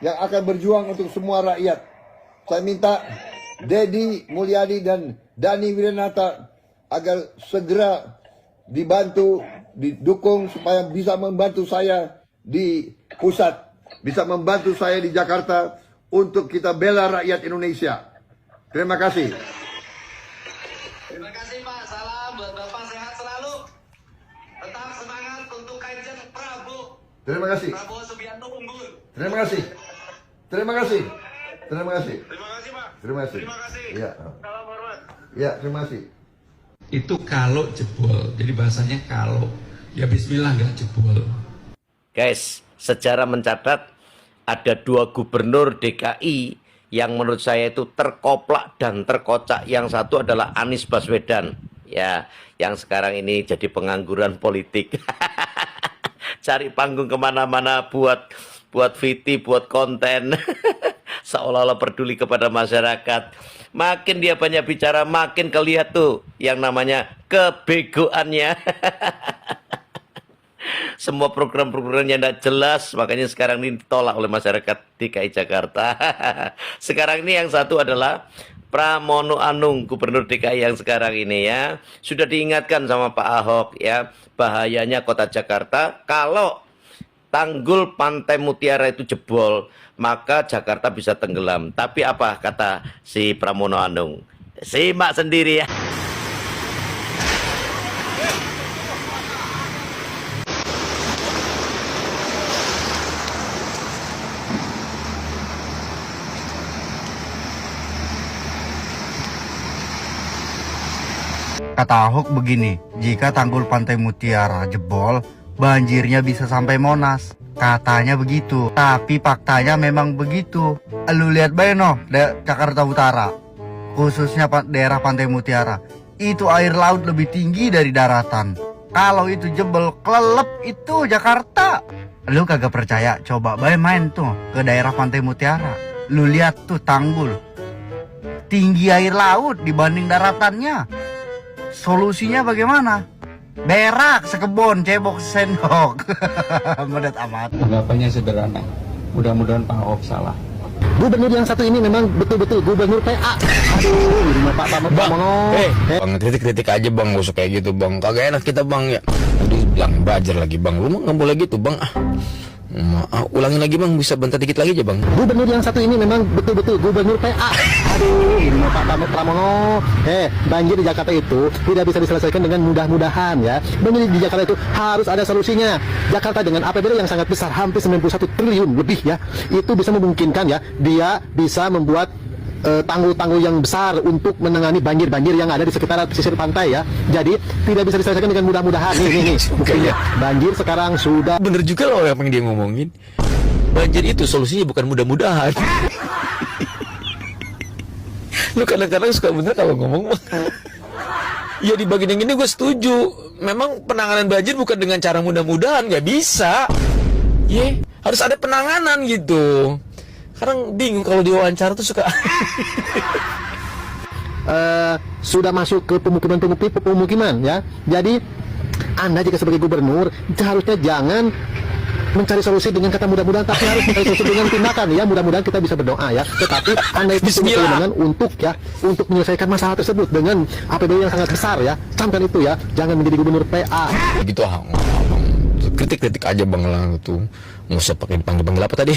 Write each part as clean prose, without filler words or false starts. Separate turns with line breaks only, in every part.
yang akan berjuang untuk semua rakyat. Saya minta Dedi Mulyadi dan Dani Wiranata agar segera dibantu, didukung supaya bisa membantu saya di pusat, bisa membantu saya di Jakarta untuk kita bela rakyat Indonesia. Terima kasih.
Terima kasih Pak, salam buat Bapak, sehat selalu. Tetap semangat untuk Kanjeng Prabowo.
Terima kasih.
Prabowo Subianto unggul.
Terima kasih. Terima kasih. Terima kasih.
Terima kasih Pak.
Terima kasih.
Terima kasih.
Ya.
Salam hormat.
Ya, terima kasih.
Itu kalau jebol, jadi bahasanya kalau, ya bismillah nggak jebol.
Guys, sejarah mencatat ada 2 gubernur DKI yang menurut saya itu terkoplak dan terkocak. Yang satu adalah Anies Baswedan, ya, yang sekarang ini jadi pengangguran politik. Cari panggung kemana-mana buat VT, buat konten. Seolah-olah peduli kepada masyarakat. Makin dia banyak bicara, makin kelihat tuh yang namanya kebegoannya. Semua program-programnya tidak jelas, makanya sekarang ini ditolak oleh masyarakat DKI Jakarta. Sekarang ini yang satu adalah Pramono Anung, Gubernur DKI yang sekarang ini ya. Sudah diingatkan sama Pak Ahok ya, bahayanya kota Jakarta kalau tanggul Pantai Mutiara itu jebol, maka Jakarta bisa tenggelam. Tapi apa kata si Pramono Anung? Simak sendiri ya.
Kata Ahok begini, jika tanggul Pantai Mutiara jebol, banjirnya bisa sampai Monas. Katanya begitu, tapi faktanya memang begitu. Lu lihat bae noh, Jakarta Utara, khususnya daerah Pantai Mutiara, itu air laut lebih tinggi dari daratan. Kalau itu jebol, kelelep itu Jakarta. Lu kagak percaya, coba bae main tuh ke daerah Pantai Mutiara. Lu lihat tuh tanggul, tinggi air laut dibanding daratannya. Solusinya bagaimana? Berak sekebon, cebok sendok. Medet amat.
Tanggapannya sederhana. Mudah-mudahan Pak Ahok salah.
Gubernur yang satu ini memang betul-betul gubernur PA. Aduh, ini mah Pak
Bang, Bang, kritik aja Bang, gak usah kayak gitu Bang. Kagak enak kita Bang ya. Tadi bilang bajar lagi Bang, lu mah nggak boleh gitu Bang. Ulangin lagi Bang, bisa bentar dikit lagi aja Bang.
Gubernur yang satu ini memang betul-betul gubernur PA. Aduh, ini mah Pak Pramono. Banjir di Jakarta itu tidak bisa diselesaikan dengan mudah-mudahan ya. Banjir di Jakarta itu harus ada solusinya. Jakarta dengan APBD yang sangat besar, hampir 91 triliun lebih ya, itu bisa memungkinkan ya, dia bisa membuat tanggul-tanggul yang besar untuk menangani banjir-banjir yang ada di sekitar pesisir pantai ya. Jadi tidak bisa diselesaikan dengan mudah-mudahan. Nih buktinya. Banjir sekarang sudah.
Bener juga loh yang dia ngomongin. Banjir itu solusinya bukan mudah-mudahan. Lu kadang-kadang suka bener kalau ngomong. Ya di bagian yang ini gue setuju. Memang penanganan banjir bukan dengan cara mudah-mudahan, nggak bisa. Harus ada penanganan gitu. Kadang bingung kalau diwawancara tuh suka.
Sudah masuk ke pemukiman ya. Jadi Anda jika sebagai gubernur seharusnya jangan mencari solusi dengan kata mudah-mudahan, tapi harus mencari solusi dengan tindakan ya. Mudah-mudahan kita bisa berdoa ya. Tetapi Anda itu punya kewenangan untuk menyelesaikan masalah tersebut dengan APBD yang sangat besar ya. Camkan itu ya. Jangan menjadi gubernur PA.
Gitu kritik aja Bang lah tuh. Nggak usah pakai dipanggil apa tadi.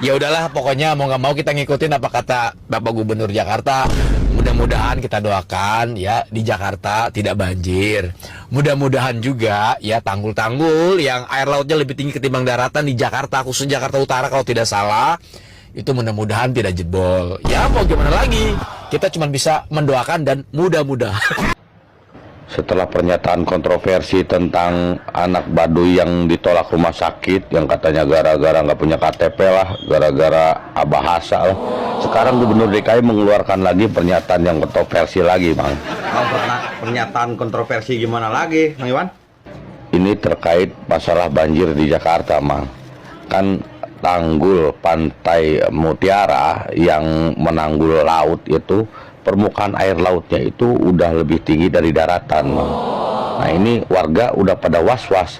Ya udahlah, pokoknya mau nggak mau kita ngikutin apa kata Bapak Gubernur Jakarta. Mudah-mudahan kita doakan ya di Jakarta tidak banjir. Mudah-mudahan juga ya tanggul-tanggul yang air lautnya lebih tinggi ketimbang daratan di Jakarta, khusus Jakarta Utara kalau tidak salah, itu mudah-mudahan tidak jebol. Ya mau gimana lagi? Kita cuma bisa mendoakan dan mudah-mudahan.
Setelah pernyataan kontroversi tentang anak Baduy yang ditolak rumah sakit, yang katanya gara-gara nggak punya KTP lah, gara-gara abahasa lah, sekarang Gubernur DKI mengeluarkan lagi pernyataan yang kontroversi lagi, Bang.
Pernyataan kontroversi gimana lagi, Bang Iwan?
Ini terkait masalah banjir di Jakarta, Bang. Kan tanggul Pantai Mutiara yang menanggul laut itu, permukaan air lautnya itu udah lebih tinggi dari daratan. Nah ini warga udah pada was-was,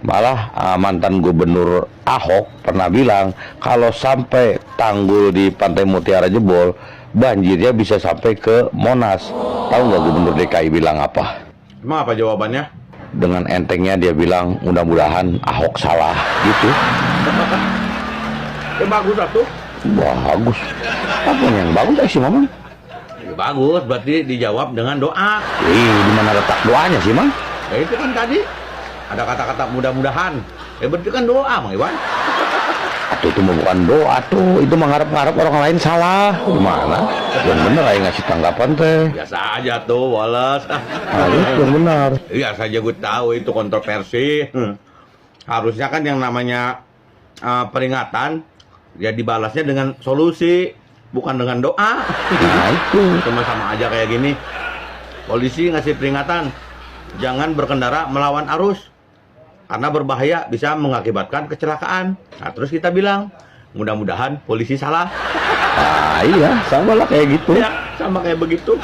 Malah mantan gubernur Ahok pernah bilang kalau sampai tanggul di Pantai Mutiara jebol, banjirnya bisa sampai ke Monas. Tahu nggak gubernur DKI bilang apa?
Emang apa jawabannya?
Dengan entengnya dia bilang mudah-mudahan Ahok salah gitu.
Bagus atuh.
Bagus. Apa yang bagus sih Mamang?
Bagus, berarti dijawab dengan doa.
Di mana letak doanya sih Mang?
Ya itu kan tadi ada kata-kata mudah-mudahan. Ya berarti kan doa, Mang Iwan.
Atuh itu mah bukan doa tuh, itu mengharap-harap orang lain salah. Gimana? Yang bener aja ngasih tanggapan teh.
Biasa aja tuh, Wallace.
Harus yang benar.
Iya saja gue tahu itu kontroversi. Harusnya kan yang namanya peringatan ya dibalasnya dengan solusi, bukan dengan doa.
Nah itu.
Cuma sama aja kayak gini. Polisi ngasih peringatan, jangan berkendara melawan arus. Karena berbahaya bisa mengakibatkan kecelakaan. Nah terus kita bilang, mudah-mudahan polisi salah.
Nah iya, sama lah kayak gitu.
Ya, sama kayak begitu.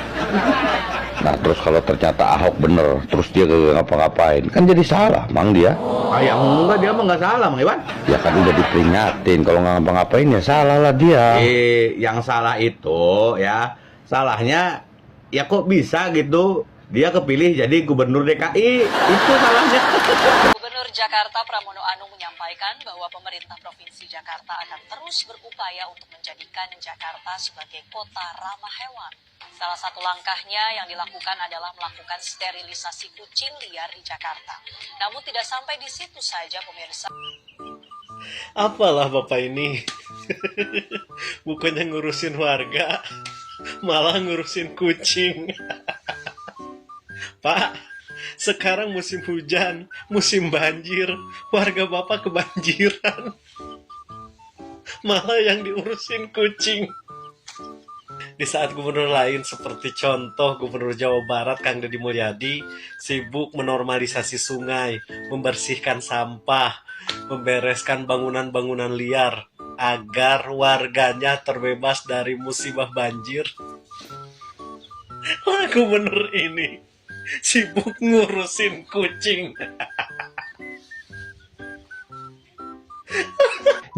Nah terus kalau ternyata Ahok bener, terus dia gak ngapa-ngapain, kan jadi salah Mang dia.
Ah yang enggak, dia mah nggak salah, Mang Iwan.
Ya kan udah diperingatin, kalau nggak ngapa-ngapain ya salah lah dia.
Yang salah itu ya, salahnya ya kok bisa gitu dia kepilih jadi gubernur DKI, itu salahnya.
Gubernur Jakarta Pramono Anung menyampaikan bahwa pemerintah Provinsi Jakarta akan terus berupaya untuk menjadikan Jakarta sebagai kota ramah hewan. Salah satu langkahnya yang dilakukan adalah melakukan sterilisasi kucing liar di Jakarta. Namun tidak sampai di situ saja pemirsa.
Apalah Bapak ini, bukannya ngurusin warga, malah ngurusin kucing. Pak, sekarang musim hujan, musim banjir, warga Bapak kebanjiran. Malah yang diurusin kucing. Di saat gubernur lain seperti contoh Gubernur Jawa Barat Kang Deddy Mulyadi sibuk menormalisasi sungai, membersihkan sampah, membereskan bangunan-bangunan liar agar warganya terbebas dari musibah banjir. Wah, gubernur ini sibuk ngurusin kucing.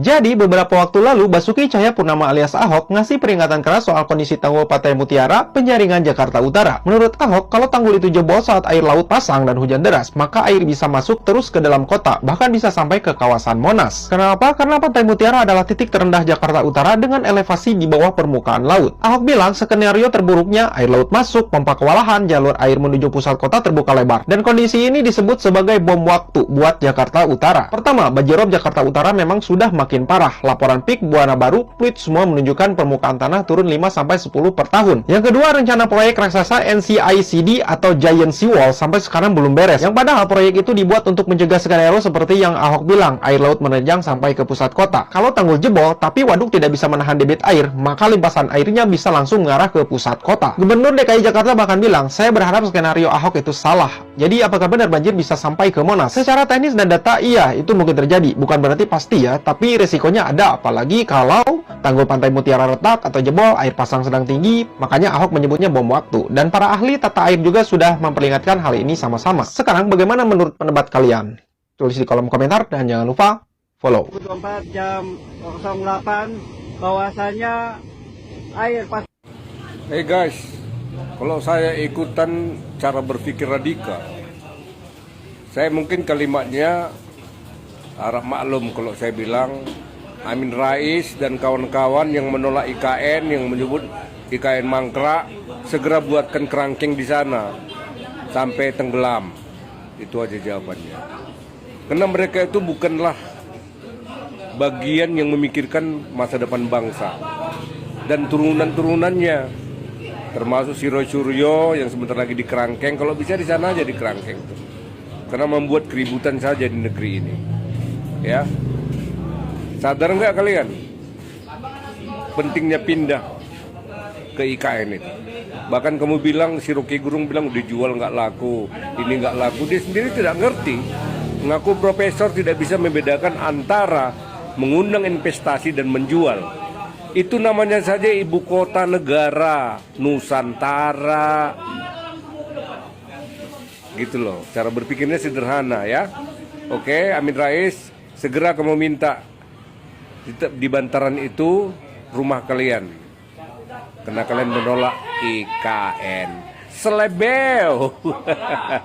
Jadi beberapa waktu lalu Basuki Cahayapurnama alias Ahok ngasih peringatan keras soal kondisi tanggul Pantai Mutiara, Penjaringan, Jakarta Utara. Menurut Ahok, kalau tanggul itu jebol saat air laut pasang dan hujan deras, maka air bisa masuk terus ke dalam kota, bahkan bisa sampai ke kawasan Monas. Kenapa? Karena Pantai Mutiara adalah titik terendah Jakarta Utara dengan elevasi di bawah permukaan laut. Ahok bilang skenario terburuknya air laut masuk, pompa kewalahan, jalur air menuju pusat kota terbuka lebar. Dan kondisi ini disebut sebagai bom waktu buat Jakarta Utara. Pertama, banjirop Jakarta Utara memang sudah makin parah. Laporan PIK Buana Baru, tweet semua menunjukkan permukaan tanah turun 5-10 per tahun. Yang kedua, rencana proyek raksasa NCICD atau Giant Seawall sampai sekarang belum beres. Yang padahal proyek itu dibuat untuk mencegah skenario seperti yang Ahok bilang, air laut menerjang sampai ke pusat kota. Kalau tanggul jebol, tapi waduk tidak bisa menahan debit air, maka limpasan airnya bisa langsung mengarah ke pusat kota. Gubernur DKI Jakarta bahkan bilang, saya berharap skenario Ahok itu salah. Jadi apakah benar banjir bisa sampai ke Monas? Secara teknis dan data, iya, itu mungkin terjadi. Bukan berarti pasti ya, tapi resikonya ada, apalagi kalau tanggul Pantai Mutiara retak atau jebol, air pasang sedang tinggi, makanya Ahok menyebutnya bom waktu. Dan para ahli tata air juga sudah memperingatkan hal ini sama-sama. Sekarang bagaimana menurut pendapat kalian? Tulis di kolom komentar dan jangan lupa follow.
24 jam 08 bahwasanya air pas.
Hey guys, kalau saya ikutan cara berpikir radikal, saya mungkin kalimatnya harap maklum kalau saya bilang Amin Rais dan kawan-kawan yang menolak IKN, yang menyebut IKN mangkrak, segera buatkan kerangkeng di sana sampai tenggelam. Itu aja jawabannya. Karena mereka itu bukanlah bagian yang memikirkan masa depan bangsa dan turunan-turunannya, termasuk si Roy Suryo yang sebentar lagi di kerangkeng. Kalau bisa di sana aja di kerangkeng, karena membuat keributan saja di negeri ini. Ya, sadar nggak kalian pentingnya pindah ke IKN itu? Bahkan kamu bilang, si Rocky Gerung bilang dijual nggak laku, ini nggak laku. Dia sendiri tidak ngerti. Mengaku profesor tidak bisa membedakan antara mengundang investasi dan menjual. Itu namanya saja ibu kota negara Nusantara. Gitu loh, cara berpikirnya sederhana ya. Oke, Amin Rais, segera kamu minta di bantaran itu rumah kalian. Karena kalian menolak IKN. Selebel.